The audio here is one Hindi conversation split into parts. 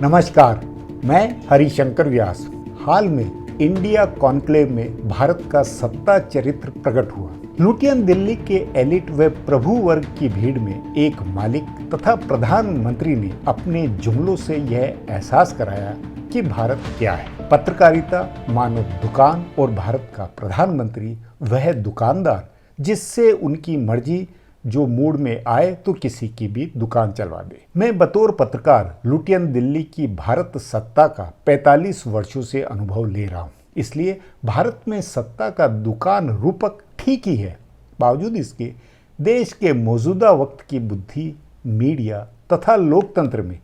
नमस्कार, मैं हरिशंकर व्यास। हाल में इंडिया कॉन्क्लेव में भारत का सत्ता चरित्र प्रकट हुआ। लुटियन दिल्ली के एलिट व प्रभु वर्ग की भीड़ में एक मालिक तथा प्रधानमंत्री ने अपने जुमलों से यह एहसास कराया कि भारत क्या है। पत्रकारिता मानो दुकान और भारत का प्रधानमंत्री वह दुकानदार जिससे उनकी मर्जी जो मूड में आए तो किसी की भी दुकान चलवा दे। मैं बतौर पत्रकार लुटियन दिल्ली की भारत सत्ता का 45 वर्षों से अनुभव ले रहा हूँ, इसलिए भारत में सत्ता का दुकान रूपक ठीक ही है। बावजूद इसके देश के मौजूदा वक्त की बुद्धि, मीडिया तथा लोकतंत्र में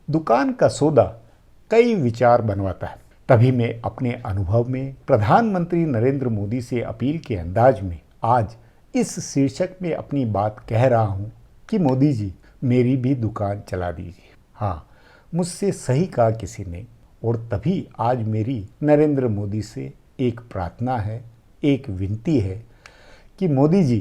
दुकान का सौदा कई विचार बनवाता है। तभी मैं अपने अनुभव में प्रधानमंत्री नरेंद्र मोदी से अपील के अंदाज में आज इस शीर्षक में अपनी बात कह रहा हूं कि मोदी जी मेरी भी दुकान चला दीजिए। हाँ, मुझसे सही कहा किसी ने। और तभी आज मेरी नरेंद्र मोदी से एक प्रार्थना है, एक विनती है कि मोदी जी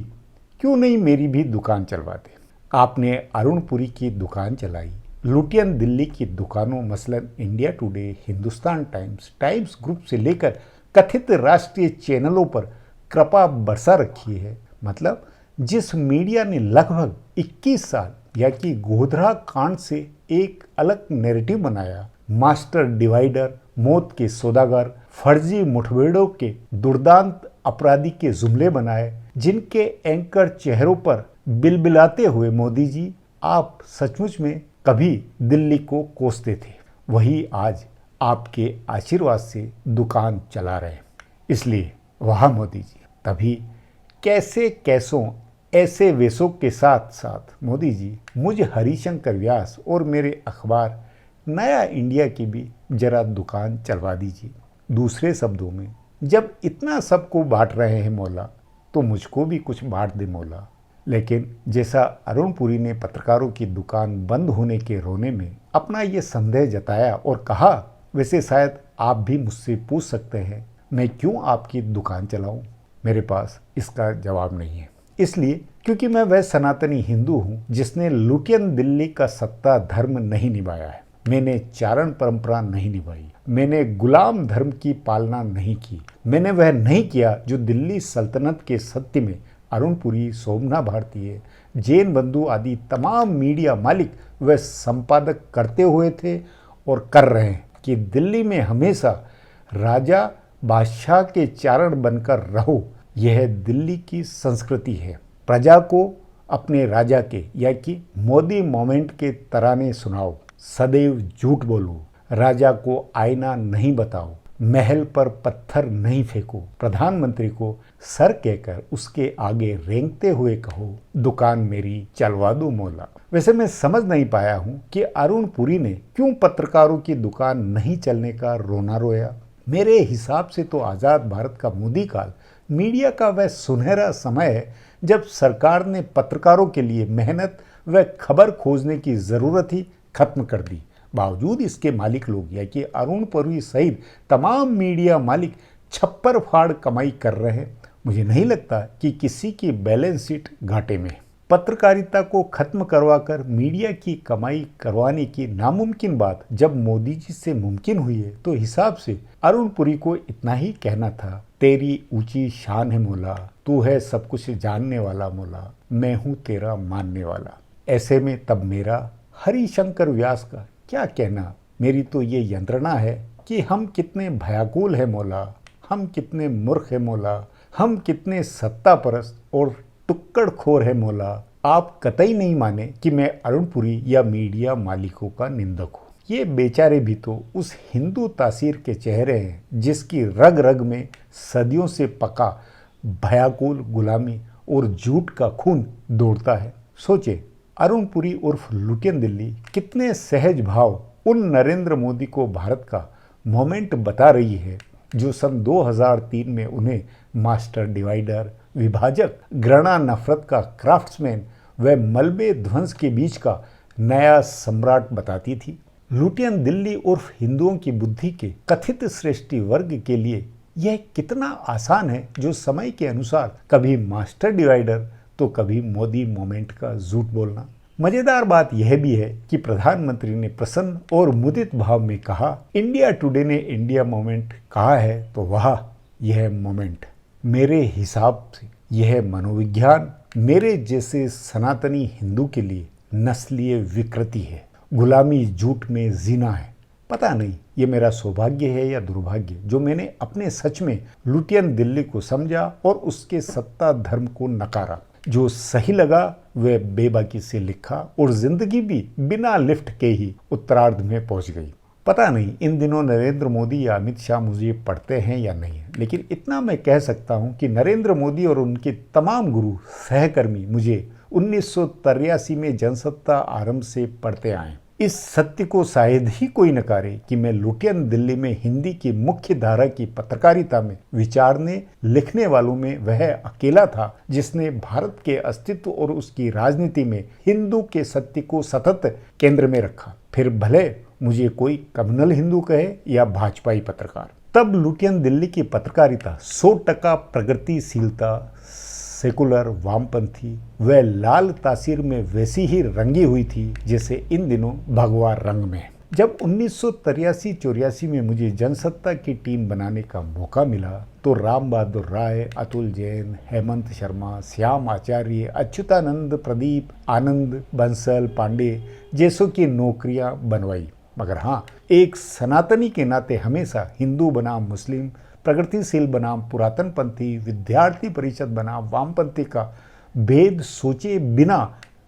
क्यों नहीं मेरी भी दुकान चलवा दे। आपने अरुणपुरी की दुकान चलाई, लुटियन दिल्ली की दुकानों मसलन India today, Hindustan times, times group से लेकर कथित राष्ट्रीय चैनलों पर कृपा बरसा रखी है। मतलब जिस मीडिया ने लगभग 21 साल या कि गोधरा कांड से एक अलग नैरेटिव बनाया, मास्टर डिवाइडर, मौत के सौदागर, फर्जी मुठभेड़ों के दुर्दांत अपराधी के जुमले बनाए, जिनके एंकर चेहरों पर बिलबिलाते हुए मोदी जी आप सचमुच में कभी दिल्ली को कोसते थे, वही आज आपके आशीर्वाद से दुकान चला रहे। इसलिए वाह मोदी जी। तभी कैसे कैसों ऐसे वेशों के साथ साथ मोदी जी मुझे हरिशंकर व्यास और मेरे अखबार नया इंडिया की भी जरा दुकान चलवा दीजिए। दूसरे शब्दों में, जब इतना सबको बांट रहे हैं मौला तो मुझको भी कुछ बांट दे मौला। लेकिन जैसा अरुणपुरी ने पत्रकारों की दुकान बंद होने के रोने में अपना ये संदेह जताया और कहा, वैसे शायद आप भी मुझसे पूछ सकते हैं मैं क्यों आपकी दुकान चलाऊं। मेरे पास इसका जवाब नहीं है, इसलिए क्योंकि मैं वह सनातनी हिंदू हूं जिसने लुटियन दिल्ली का सत्ता धर्म नहीं निभाया है। मैंने चारण परंपरा नहीं निभाई, मैंने गुलाम धर्म की पालना नहीं की, मैंने वह नहीं किया जो दिल्ली सल्तनत के सत्य में अरुणपुरी, सोमना भारतीय, जैन बंधु आदि तमाम मीडिया मालिक व संपादक करते हुए थे और कर रहे हैं कि दिल्ली में हमेशा राजा बादशाह के चारण बनकर रहो। यह दिल्ली की संस्कृति है। प्रजा को अपने राजा के या कि मोदी मोमेंट के तराने सुनाओ, सदैव झूठ बोलो, राजा को आईना नहीं बताओ, महल पर पत्थर नहीं फेंको, प्रधानमंत्री को सर कहकर उसके आगे रेंगते हुए कहो, दुकान मेरी चलवा दो मौला। वैसे मैं समझ नहीं पाया हूं कि अरुणपुरी ने क्यों पत्रकारों की दुकान नहीं चलने का रोना रोया। मेरे हिसाब से तो आज़ाद भारत का मोदी काल मीडिया का वह सुनहरा समय है जब सरकार ने पत्रकारों के लिए मेहनत व खबर खोजने की ज़रूरत ही खत्म कर दी। बावजूद इसके मालिक लोग या कि अरुणपुरी सहित तमाम मीडिया मालिक छप्पर फाड़ कमाई कर रहे हैं। मुझे नहीं लगता कि किसी की बैलेंस शीट घाटे में। पत्रकारिता को खत्म करवाकर मीडिया की कमाई करवाने की नामुमकिन बात जब मोदी जी से मुमकिन हुई है तो हिसाब से अरुणपुरी को इतना ही कहना था, तेरी ऊंची शान है मौला, तू है सब कुछ जानने वाला मौला, मैं हूँ तेरा मानने वाला। ऐसे में तब मेरा हरिशंकर व्यास का क्या कहना। मेरी तो ये यंत्रणा है कि हम कितने भयाकुल है मौला, हम कितने मूर्ख है मौला, हम कितने सत्ता परस्त और टुक्कड़ खोर है मौला। आप कतई नहीं माने कि मैं अरुणपुरी या मीडिया मालिकों का निंदक हूँ। ये बेचारे भी तो उस हिंदू तासीर के चेहरे हैं जिसकी रग रग में सदियों से पका भयाकुल गुलामी और झूठ का खून दौड़ता है। सोचे, अरुणपुरी उर्फ लुटियन दिल्ली कितने सहज भाव उन नरेंद्र मोदी को भारत का मोमेंट बता रही है जो सन 2003 में उन्हें मास्टर डिवाइडर, विभाजक, घृणा नफरत का क्राफ्ट्समैन व मलबे ध्वंस के बीच का नया सम्राट बताती थी। लुटियन दिल्ली उर्फ हिंदुओं की बुद्धि के कथित श्रेष्ठी वर्ग के लिए यह कितना आसान है जो समय के अनुसार कभी मास्टर डिवाइडर तो कभी मोदी मोमेंट का झूठ बोलना। मजेदार बात यह भी है कि प्रधानमंत्री ने प्रसन्न और मुदित भाव में कहा, इंडिया टुडे ने इंडिया मोमेंट कहा है तो वह यह मोमेंट मेरे हिसाब से यह मनोविज्ञान मेरे जैसे सनातनी हिंदू के लिए नस्लीय विकृति है, गुलामी झूठ में जीना है। पता नहीं ये मेरा सौभाग्य है या दुर्भाग्य जो मैंने अपने सच में लुटियन दिल्ली को समझा और उसके सत्ता धर्म को नकारा। जो सही लगा वह बेबाकी से लिखा और जिंदगी भी बिना लिफ्ट के ही उत्तरार्ध में पहुंच गई। पता नहीं इन दिनों नरेंद्र मोदी या अमित शाह मुझे पढ़ते हैं या नहीं, लेकिन इतना मैं कह सकता हूं कि नरेंद्र मोदी और उनके तमाम गुरु सहकर्मी मुझे 1983 में जनसत्ता आरंभ से पढ़ते आए। इस सत्य को शायद ही कोई नकारे कि मैं लुटियन दिल्ली में हिंदी की मुख्य धारा की पत्रकारिता में विचारने लिखने वालों में वह अकेला था जिसने भारत के अस्तित्व और उसकी राजनीति में हिंदू के सत्य को सतत केंद्र में रखा, फिर भले मुझे कोई कम्युनल हिंदू कहे या भाजपाई पत्रकार। तब लुटियन दिल्ली की पत्रकारिता 100% प्रगतिशीलता, सेकुलर, वामपंथी व लाल तासीर में वैसी ही रंगी हुई थी जैसे इन दिनों भगवा रंग में। जब 1983-84 में मुझे जनसत्ता की टीम बनाने का मौका मिला तो राम बहादुर राय, अतुल जैन, हेमंत शर्मा, श्याम आचार्य, अच्युतानंद, प्रदीप, आनंद, बंसल, पांडे जैसों की नौकरियां बनवाई। मगर हाँ, एक सनातनी के नाते हमेशा हिंदू बनाम मुस्लिम, प्रगतिशील बनाम पुरातनपंथी, विद्यार्थी परिषद बनाम वामपंथी का भेद सोचे बिना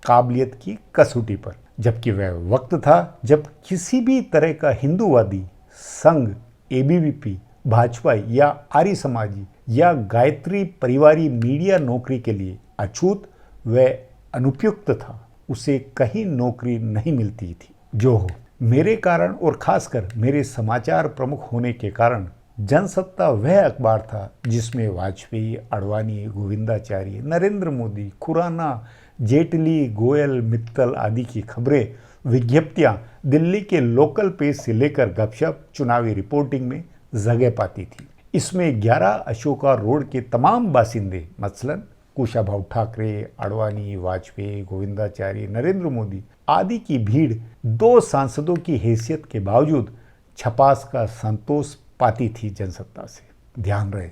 काबिलियत की कसौटी पर। जबकि वह वक्त था जब किसी भी तरह का हिंदूवादी संघ, एबीवीपी, भाजपा या आर्य समाजी या गायत्री परिवारी मीडिया नौकरी के लिए अछूत व अनुपयुक्त था, उसे कहीं नौकरी नहीं मिलती थी। जो हो, मेरे कारण और खासकर मेरे समाचार प्रमुख होने के कारण जनसत्ता वह अखबार था जिसमें वाजपेयी, अडवाणी, गोविंदाचार्य, नरेंद्र मोदी, खुराना, जेटली, गोयल, मित्तल आदि की खबरें, विज्ञप्तियां दिल्ली के लोकल पेज से लेकर गपशप, चुनावी रिपोर्टिंग में जगह पाती थी। इसमें 11 अशोका रोड के तमाम बासिंदे मसलन कुशाभाऊ ठाकरे, अडवाणी, वाजपेयी, गोविंदाचार्य, नरेंद्र मोदी आदि की भीड़ 2 सांसदों की हैसियत के बावजूद छपास का संतोष पाती थी जनसत्ता से। ध्यान रहे,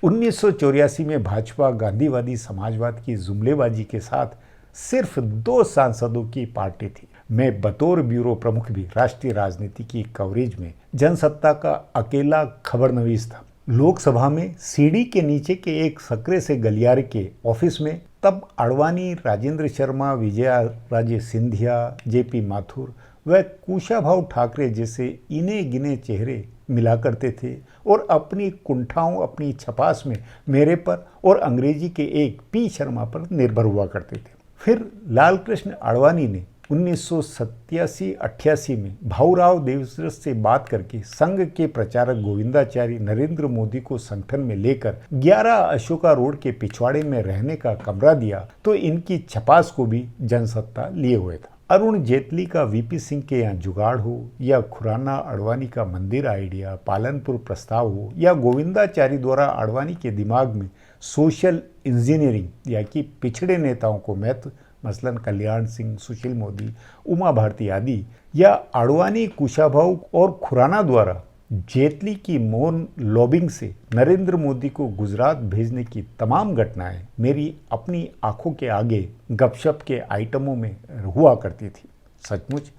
1984 में भाजपा गांधीवादी समाजवाद की जुमलेबाजी के साथ सिर्फ 2 सांसदों की पार्टी थी। मैं बतौर ब्यूरो प्रमुख भी राष्ट्रीय राजनीति की कवरेज में जनसत्ता का अकेला खबरनवीस था। लोकसभा में सीढ़ी के नीचे के एक सकरे से गलियारे के ऑफिस में तब अडवाणी, राजेंद्र शर्मा, विजया राजे सिंधिया, जेपी माथुर व कुशाभाऊ ठाकरे जैसे इने गिने चेहरे मिला करते थे और अपनी कुंठाओं, अपनी छपास में मेरे पर और अंग्रेजी के एक पी शर्मा पर निर्भर हुआ करते थे। फिर लालकृष्ण अडवाणी ने 1987-88 में भाऊराव देवव्रत से बात करके संघ के प्रचारक गोविंदाचार्य नरेंद्र मोदी को संगठन में लेकर 11 अशोका रोड के पिछवाड़े में रहने का कमरा दिया तो इनकी छपास को भी जनसत्ता लिए हुए था। अरुण जेटली का वीपी सिंह के यहाँ जुगाड़ हो या खुराना अडवाणी का मंदिर आइडिया, पालनपुर प्रस्ताव हो या गोविंदाचार्य द्वारा अडवाणी के दिमाग में सोशल इंजीनियरिंग या कि पिछड़े नेताओं को महत्व मसलन कल्याण सिंह, सुशील मोदी, उमा भारती आदि या अडवाणी, कुशाभाऊ और खुराना द्वारा जेटली की मौन लॉबिंग से नरेंद्र मोदी को गुजरात भेजने की तमाम घटनाएं मेरी अपनी आंखों के आगे गपशप के आइटमों में हुआ करती थी। सचमुच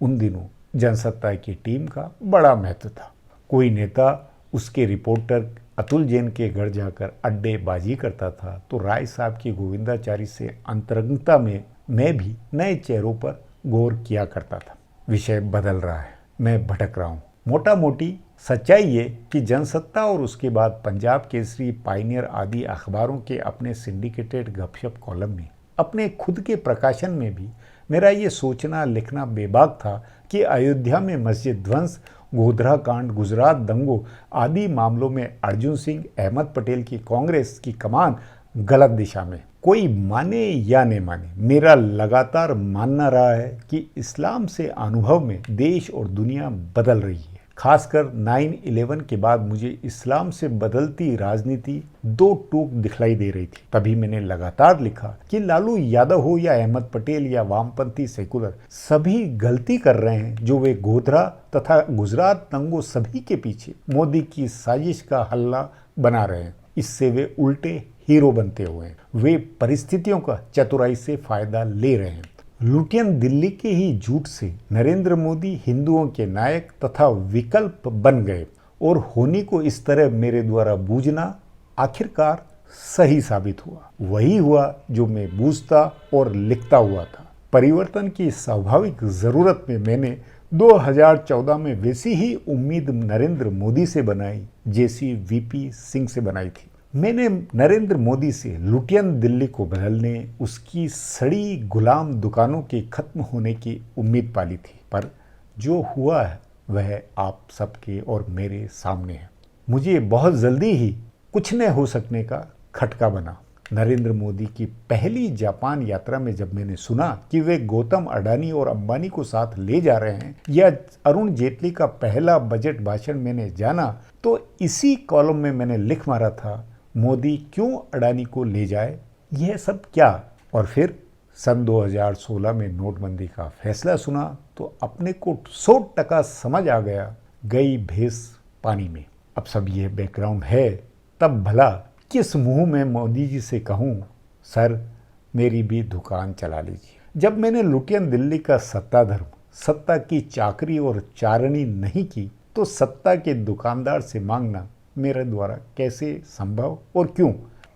उन दिनों जनसत्ता की टीम का बड़ा महत्व था। कोई नेता उसके रिपोर्टर अतुल जैन के घर जाकर अड्डेबाजी करता था तो राय साहब की गोविंदाचारी से अंतरंगता में मैं भी नए चेहरों पर गौर किया करता था। विषय बदल रहा है, मैं भटक रहा हूँ। मोटा मोटी सच्चाई ये कि जनसत्ता और उसके बाद पंजाब केसरी, पायनियर आदि अखबारों के अपने सिंडिकेटेड गपशप कॉलम में, अपने खुद के प्रकाशन में भी मेरा ये सोचना लिखना बेबाक था कि अयोध्या में मस्जिद ध्वंस, गोधरा कांड, गुजरात दंगों आदि मामलों में अर्जुन सिंह, अहमद पटेल की कांग्रेस की कमान गलत दिशा में। कोई माने या न माने, मेरा लगातार मानना रहा है कि इस्लाम से अनुभव में देश और दुनिया बदल रही है। खासकर 9/11 के बाद मुझे इस्लाम से बदलती राजनीति दो टूक दिखलाई दे रही थी। तभी मैंने लगातार लिखा कि लालू यादव हो या अहमद पटेल या वामपंथी सेकुलर, सभी गलती कर रहे हैं जो वे गोधरा तथा गुजरात दंगों सभी के पीछे मोदी की साजिश का हल्ला बना रहे हैं। इससे वे उल्टे हीरो बनते हुए हैं। वे परिस्थितियों का चतुराई से फायदा ले रहे हैं। लुटियन दिल्ली के ही झूठ से नरेंद्र मोदी हिंदुओं के नायक तथा विकल्प बन गए और होनी को इस तरह मेरे द्वारा बूझना आखिरकार सही साबित हुआ। वही हुआ जो मैं बूझता और लिखता हुआ था। परिवर्तन की स्वाभाविक जरूरत में मैंने 2014 में वैसी ही उम्मीद नरेंद्र मोदी से बनाई जैसी वीपी सिंह से बनाई थी। मैंने नरेंद्र मोदी से लुटियन दिल्ली को बदलने, उसकी सड़ी गुलाम दुकानों के खत्म होने की उम्मीद पाली थी, पर जो हुआ है वह आप सबके और मेरे सामने है। मुझे बहुत जल्दी ही कुछ न हो सकने का खटका बना। नरेंद्र मोदी की पहली जापान यात्रा में जब मैंने सुना कि वे गौतम अडानी और अंबानी को साथ ले जा रहे हैं, या अरुण जेटली का पहला बजट भाषण मैंने जाना, तो इसी कॉलम में मैंने लिख मारा था, मोदी क्यों अडानी को ले जाए, यह सब क्या। और फिर सन 2016 में नोटबंदी का फैसला सुना तो अपने को 100% समझ आ गया, गई भैंस पानी में। अब सब ये बैकग्राउंड है, तब भला किस मुंह में मोदी जी से कहूं, सर मेरी भी दुकान चला लीजिए। जब मैंने लुटियन दिल्ली का सत्ता धर्म, सत्ता की चाकरी और चारणी नहीं की, तो सत्ता के दुकानदार से मांगना मेरे द्वारा कैसे संभव और क्यों।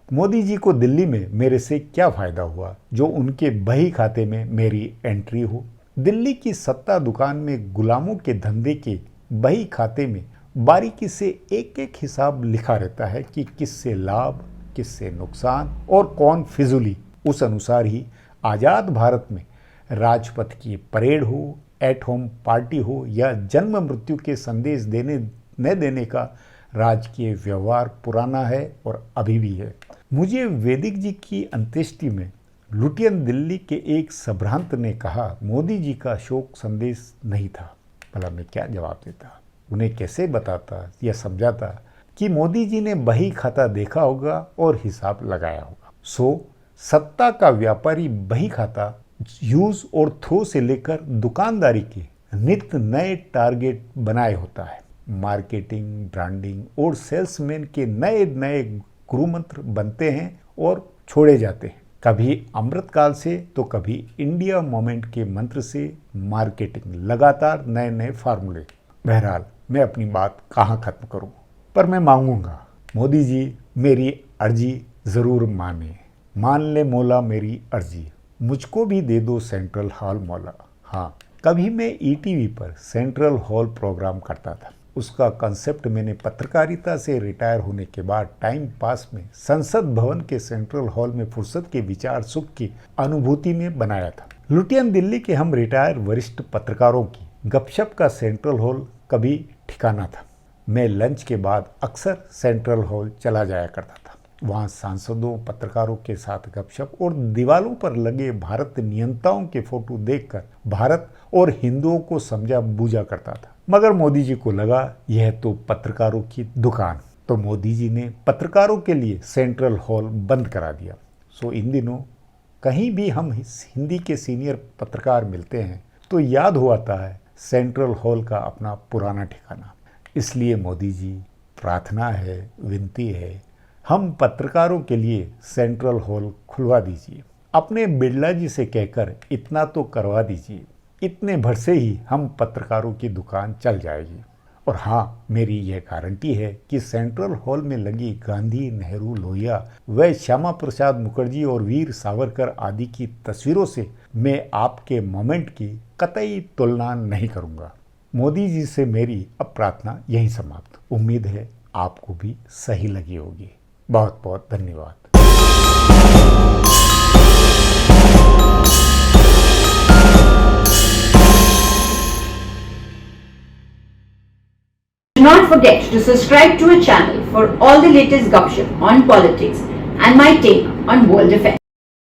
मोदी जी को दिल्ली में मेरे से क्या फायदा हुआ जो उनके बही खाते में मेरी एंट्री हो। दिल्ली की सत्ता दुकान में गुलामों के धंधे के बही खाते में बारीकी से एक एक हिसाब लिखा रहता है कि किससे लाभ, किससे नुकसान और कौन फिजूली। उस अनुसार ही आज़ाद भारत में राजपथ की परेड हो, एट होम पार्टी हो या जन्म मृत्यु के संदेश देने न देने का राजकीय व्यवहार पुराना है और अभी भी है। मुझे वैदिक जी की अंत्येष्टि में लुटियन दिल्ली के एक संभ्रांत ने कहा मोदी जी का शोक संदेश नहीं था। भला मैं क्या जवाब देता, उन्हें कैसे बताता या समझाता कि मोदी जी ने बही खाता देखा होगा और हिसाब लगाया होगा। सत्ता का व्यापारी बही खाता यूज और थ्रो से लेकर दुकानदारी के नित्य नए टारगेट बनाए होता है। मार्केटिंग, ब्रांडिंग और सेल्समैन के नए नए गुरुमंत्र बनते हैं और छोड़े जाते हैं। कभी अमृतकाल से तो कभी इंडिया मोमेंट के मंत्र से मार्केटिंग, लगातार नए नए फार्मूले। बहरहाल मैं अपनी बात कहाँ खत्म करूँ, पर मैं मांगूंगा मोदी जी मेरी अर्जी ज़रूर माने। मान ले मौला मेरी अर्जी, मुझको भी दे दो सेंट्रल हॉल मौला। हाँ, कभी मैं ईटीवी पर सेंट्रल हॉल प्रोग्राम करता था। उसका कंसेप्ट मैंने पत्रकारिता से रिटायर होने के बाद टाइम पास में संसद भवन के सेंट्रल हॉल में फुर्सत के विचार सुख की अनुभूति में बनाया था। लुटियन दिल्ली के हम रिटायर वरिष्ठ पत्रकारों की गपशप का सेंट्रल हॉल कभी ठिकाना था। मैं लंच के बाद अक्सर सेंट्रल हॉल चला जाया करता था। वहाँ सांसदों, पत्रकारों के साथ गपशप और दीवारों पर लगे भारत नियंताओं के फोटो देखकर भारत और हिंदुओं को समझा बूझा करता था। मगर मोदी जी को लगा यह तो पत्रकारों की दुकान, तो मोदी जी ने पत्रकारों के लिए सेंट्रल हॉल बंद करा दिया। इन दिनों कहीं भी हम हिंदी के सीनियर पत्रकार मिलते हैं तो याद हो आता है सेंट्रल हॉल का अपना पुराना ठिकाना। इसलिए मोदी जी, प्रार्थना है, विनती है, हम पत्रकारों के लिए सेंट्रल हॉल खुलवा दीजिए। अपने बिड़ला जी से कहकर इतना तो करवा दीजिए। इतने भर से ही हम पत्रकारों की दुकान चल जाएगी। और हाँ, मेरी यह गारंटी है कि सेंट्रल हॉल में लगी गांधी, नेहरू, लोहिया व श्यामा प्रसाद मुखर्जी और वीर सावरकर आदि की तस्वीरों से मैं आपके मोमेंट की कतई तुलना नहीं करूँगा। मोदी जी से मेरी अब प्रार्थना यहीं समाप्त। उम्मीद है आपको भी सही लगी होगी। बहुत बहुत धन्यवाद। Do not forget to subscribe to our channel for all the latest gossip on politics and my take on world affairs.